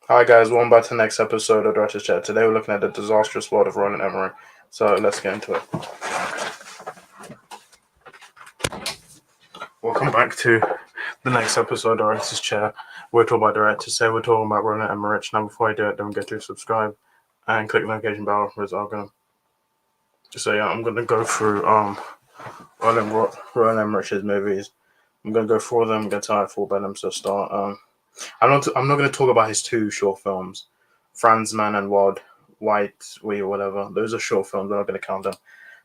Hi guys, welcome back to the next episode of Director's Chat. Today we're looking at the disastrous world of Roland Emmerich. So let's get into it. Welcome back to the next episode of Director's Chat. We're talking about directors. Today we're talking about Roland Emmerich. Now before I do it, don't forget to subscribe and click the notification bell. I'm gonna go through Roland Emmerich's movies. I'm gonna go through them. I'm gonna tell you full about them. So start. I'm not going to talk about his two short films, Franzman and White We whatever. Those are short films. I'm not going to count them.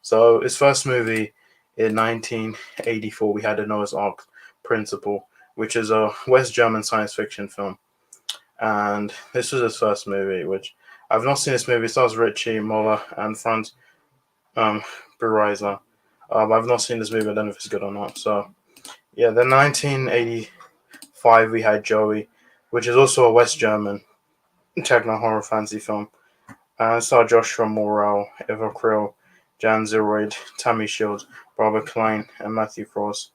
So his first movie in 1984, we had the Noah's Ark Principle, which is a West German science fiction film, and this was his first movie. Which I've not seen this movie. It stars Richie Moller and Franz um, Bereiser. I've not seen this movie. I don't know if it's good or not. So yeah, the 1985 we had Joey, which is also a West German techno horror fantasy film. It starred Joshua Morrell, Eva Krill, Jan Zeroid, Tammy Shields, Barbara Klein, and Matthew Frost.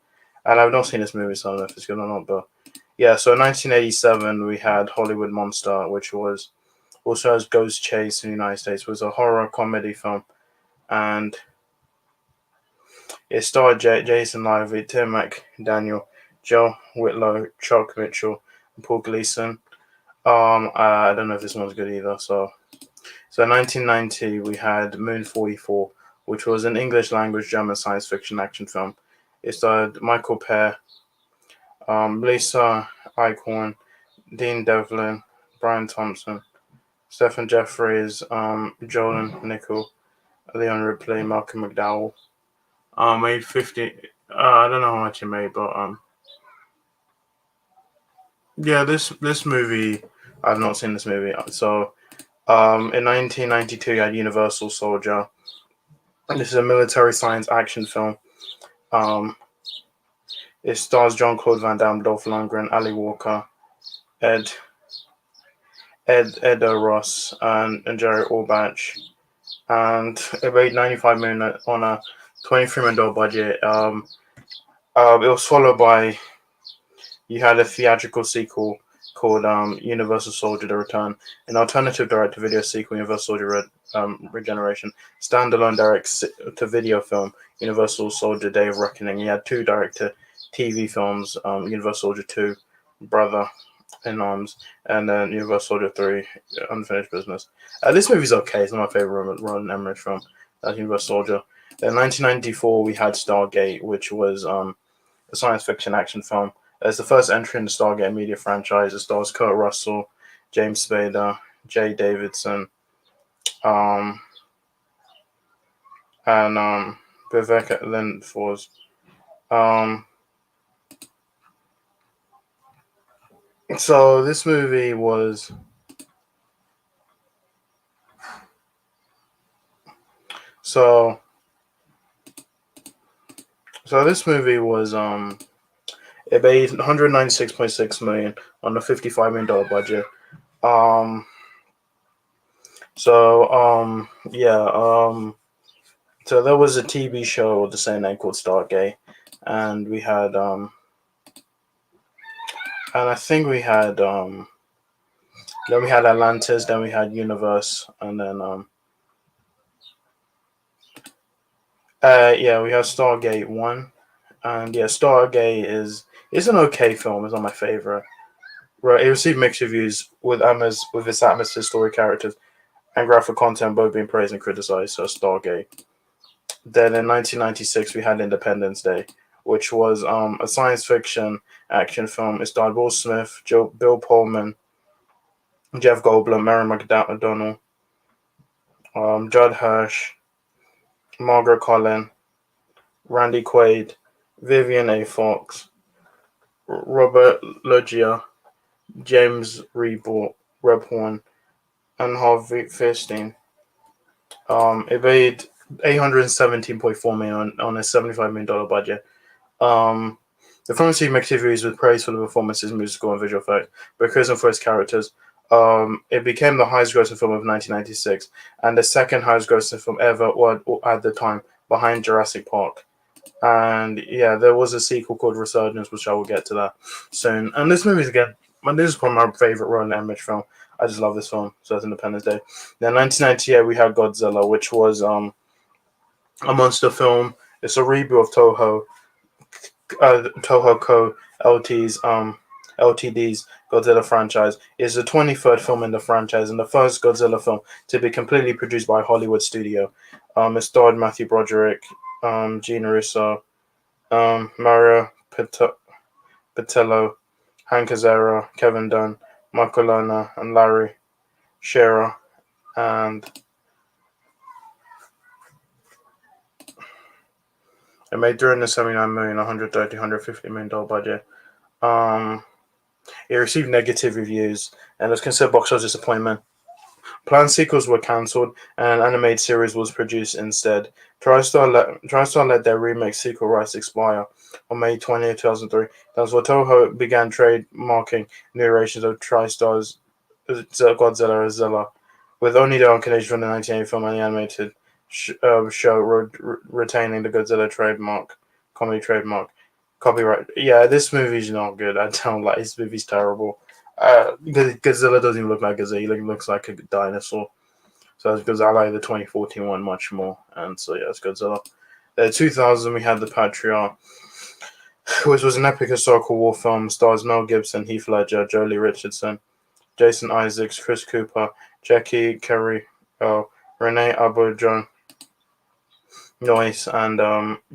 And I've not seen this movie, so I don't know if it's good or not. But yeah, so in 1987 we had Hollywood Monster, which was also has Ghost Chase in the United States. It was a horror comedy film, and it starred Jason Lively, Tim McDaniel, Joe Whitlow, Chuck Mitchell, and Paul Gleason. I don't know if this one's good either. So in 1990 we had Moonfall, which was an English language German science fiction action film. It starred Michael Pear, Lisa Eichhorn, Dean Devlin, Brian Thompson, Stephen Jeffries, Jolan Nickel, Leon Ripley, Malcolm McDowell. Made 50. I don't know how much it made, but yeah, this movie I've not seen this movie. So in 1992 you had Universal Soldier. This is a military science action film. Um, it stars John Claude Van Damme, Dolph Lundgren, Ali Walker, Ed Edo Ross, and Jerry Orbach, and it made 95 million on a $23 million budget. It was followed by you had a theatrical sequel called Universal Soldier: The Return, an alternative direct-to-video sequel, Universal Soldier Regeneration, standalone direct-to-video film, Universal Soldier: Day of Reckoning. You had two direct-to-TV films, Universal Soldier 2, Brother in Arms, and then Universal Soldier 3, Unfinished Business. This movie's okay. It's not my favorite Roland Emmerich film. That's Universal Soldier. Then 1994, we had Stargate, which was a science fiction action film. It's the first entry in the Stargate media franchise. It stars Kurt Russell, James Spader, Jay Davidson, um, and Vivek Lindfors. Um, so this movie was so this movie was it made 196.6 million on a $55 million budget. Um, so there was a TV show of the same name called Stargate, and we had and I think we had then we had Atlantis, then we had Universe, and then we have Stargate 1, and yeah, Stargate is an okay film. It's not my favorite. Right, it received mixed reviews with its atmosphere, story, characters, and graphic content both being praised and criticized. So Stargate. Then in 1996 we had Independence Day, which was a science fiction action film. It starred Will Smith, Bill Pullman, Jeff Goldblum, Mary McDonnell, Judd Hirsch, Margaret Collin, Randy Quaid, Vivian A. Fox, Robert Loggia, James Rebhorn, and Harvey Fierstein. It made 817.4 million on a $75 million budget. The film received mixed reviews with praise for the performances, musical, and visual effects, but criticism for its characters. It became the highest grossing film of 1996 and the second highest grossing film ever at the time, behind Jurassic Park. And yeah, there was a sequel called Resurgence, which I will get to that soon. And this movie again But this is probably my favorite Roland Emmerich film. I just love this film. So it's Independence Day. Then 1998 we had Godzilla, which was a monster film. It's a reboot of Toho Co. Ltd's Godzilla franchise. It's the 23rd film in the franchise and the first Godzilla film to be completely produced by a Hollywood studio. It starred Matthew Broderick, Gina Russo, Mario Patello, Hank Azaria, Kevin Dunn, Michael Lerner, and Larry Shearer. And it made $379 million, $130 million budget. It received negative reviews and was considered box office disappointment. Planned sequels were cancelled and an animated series was produced instead. TriStar let their remake sequel rights expire on May 20, 2003. That's when Toho began trademarking narrations of TriStar's Godzilla as Zilla, with only the incarnation from the 1980 film and the animated show retaining the Godzilla comedy trademark. Copyright. Yeah, this movie's not good. I don't like this movie's terrible. Godzilla doesn't even look like Godzilla. He looks like a dinosaur. So it's because I like the 2014 one much more. And so yeah, it's Godzilla. 2000 we had the Patriot, which was an epic historical war film. Stars Mel Gibson, Heath Ledger, Jolie Richardson, Jason Isaacs, Chris Cooper, Jackie Carey, Renee Auberjonois, and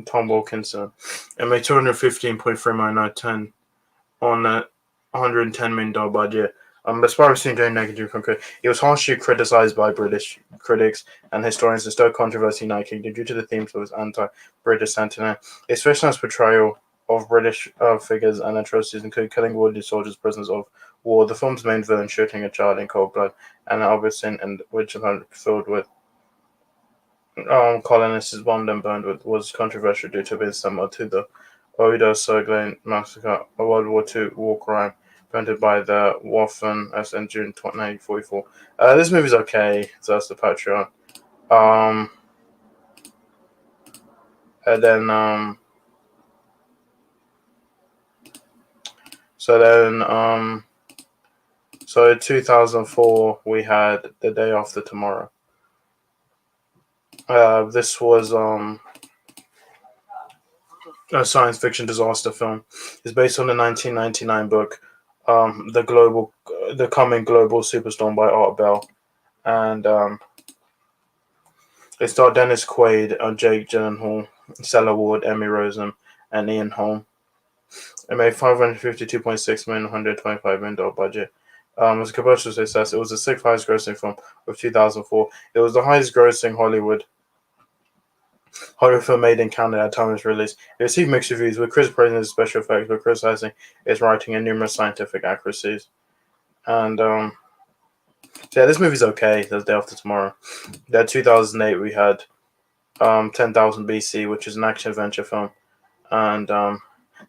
Tom Wilkinson. It made $215.3 million out of 10 on a $110 million budget. Despite receiving very negative concurrence, it was harshly criticized by British critics and historians and stoked controversy in the United Kingdom due to the themes of its anti-British sentiment. Its fictionalized portrayal of British figures and atrocities, including killing wounded soldiers, prisoners of war. The film's main villain shooting a child in cold blood, and Albertson, and which filled with colonists bombed and burned with, was controversial due to being similar to the Oida Sergei massacre, a World War II war crime prevented by the Waffen as in June 1944. This movie's okay, so that's the Patriot. And then so in 2004 we had The Day After Tomorrow. This was a science fiction disaster film. It's based on the 1999 book, The Coming Global Superstorm by Art Bell, and it starred Dennis Quaid, Jake Gyllenhaal, Stella Ward, Emmy Rossum, and Ian Holm. It made $552.6 million, $125 million budget. It was a commercial success. It was the sixth highest grossing film of 2004. It was the highest grossing Hollywood film made in Canada at the time of its release. It received mixed reviews, with critics praising its special effects but criticizing its writing and numerous scientific accuracies. And so yeah, this movie's okay. The Day After Tomorrow. Then 2008 we had 10,000 BC, which is an action adventure film, and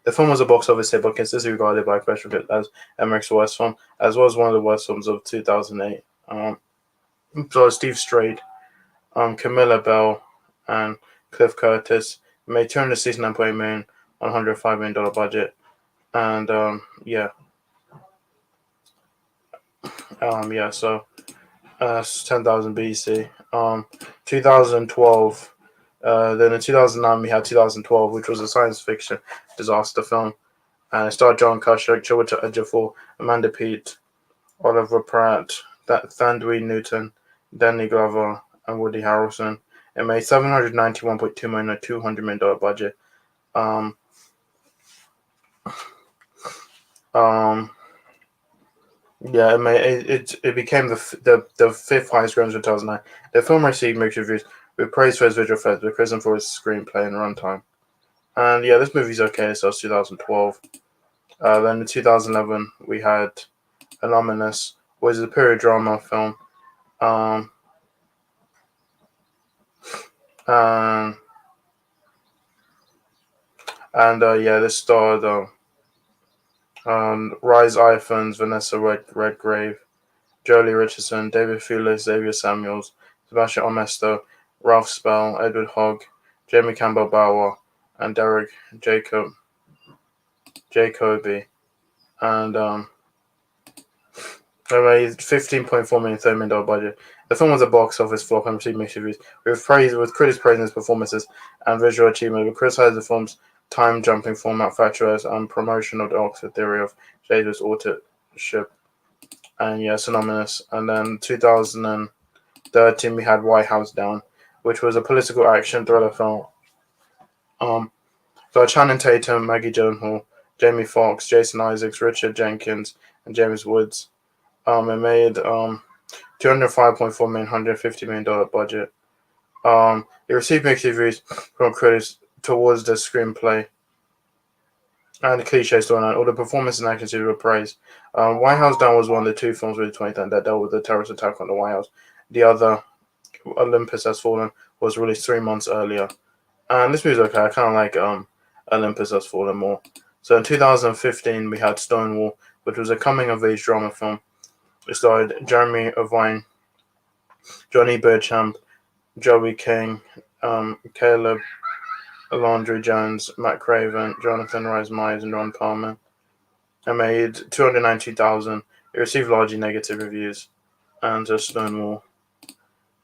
the film was a box office hit, but consistently regarded by critics as Emmerich's worst film, as well as one of the worst films of 2008. So Steve Strade, Camilla Bell, and Cliff Curtis made $269.8 million on $105 million budget, and so 10,000 BC. 2012. Then in 2009 we had 2012, which was a science fiction disaster film, and it starred John Cusack, Chiwetel Ejiofor, Amanda Peet, Oliver Pratt, Thandwe Newton, Danny Glover, and Woody Harrelson. It made $791.2 million on a $200 million budget. It became the fifth highest grossing in 2009. The film received mixed reviews, with praise for its visual effects, but criticism for its screenplay and runtime. And yeah, this movie's okay. So it's 2012. Then in 2011 we had Anonymous, which is a period drama film. This starred Rhys Ifans, Vanessa Redgrave, Jolie Richardson, David Thewlis, Xavier Samuels, Sebastian Omesto, Ralph Spell, Edward Hogg, Jamie Campbell Bower, and Derek Jacobi. And It made $15.4 million, $30 million budget. The film was a box office flop and received mixed reviews, with critics praising its performances and visual achievement, but criticized the film's time-jumping format, fatuous and promotion of the Oxford theory of Shakespeare's authorship, and synonymous. And then 2013 we had White House Down, which was a political action thriller film. So Channing Tatum, Maggie Gyllenhaal, Jamie Foxx, Jason Isaacs, Richard Jenkins, and James Woods. It made $205.4 million, $150 million budget. It received mixed reviews from critics towards the screenplay and the cliche storyline. All the performance and acting were praised. White House Down was one of the two films with 2010 that dealt with the terrorist attack on the White House. The other, Olympus Has Fallen, was released 3 months earlier. And this movie's okay. I kind of like Olympus Has Fallen more. So in 2015, we had Stonewall, which was a coming-of-age drama film. It starred Jeremy Irvine, Johnny Burchamp, Joey King, Caleb Landry Jones, Matt Craven, Jonathan Rhys Meyers, and Ron Palmer. It made $290,000. It received largely negative reviews. And Stonewall.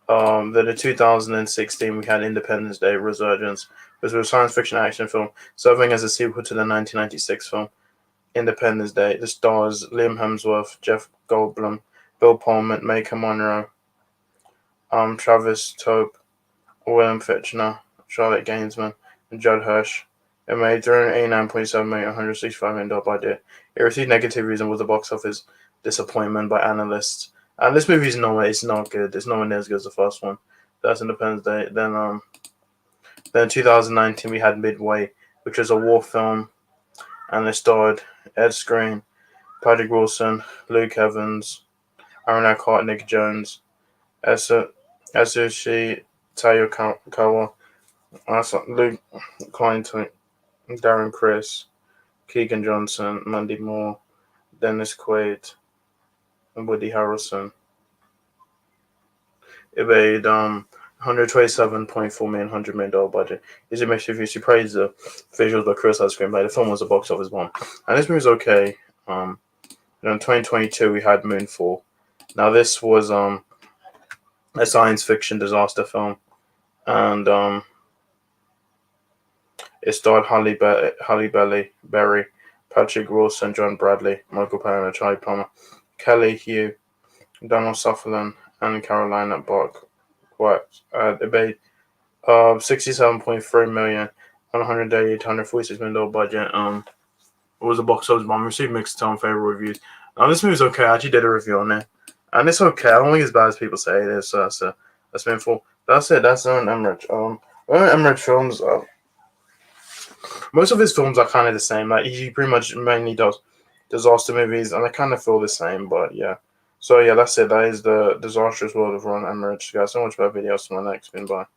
Then in 2016, we had Independence Day: Resurgence, which was a science fiction action film serving as a sequel to the 1996 film Independence Day. This stars Liam Hemsworth, Jeff Goldblum, Bill Pullman, Maika Monroe, Travis Tope, William Fichtner, Charlotte Gainsman, and Judd Hirsch. It made $389.7 million, $165 million budget. It received negative reviews and was a box office disappointment by analysts. And this movie is it's not good. It's nowhere near as good as the first one. That's Independence Day. Then in 2019 we had Midway, which was a war film, and it starred Ed Skrein, Patrick Wilson, Luke Evans, Aaron Eckhart, Nick Jones, Atsushi Tayokawa, Luke Clinton, Darren Criss, Keegan Johnson, Mandy Moore, Dennis Quaid, and Woody Harrelson. It made $127.4 million, $100 million budget. Is it mixed reviews? She praised the visuals by Chris Screenplay. The film was a box office bomb. And this movie was okay. In 2022 we had Moonfall. Now this was a science fiction disaster film. And it starred Halle Berry, Patrick Wilson, John Bradley, Michael Palmer, Charlie Plummer, Kelly Hugh, Donald Sutherland, and Carolina Buck. It made $67.3 million on $146 million budget. It was a box office bomb. Received mixed to unfavorable reviews. This movie's okay. I actually did a review on it, and it's okay. I don't think it's as bad as people say it is. So that's Moonfall. That's it. That's Roland Emmerich. Roland Emmerich films. Most of his films are kind of the same. Like he pretty much mainly does disaster movies, and they kind of feel the same. But yeah. So yeah, that's it. That is the Disastrous World of Roland Emmerich. Guys, so much better videos. To my next one. Bye.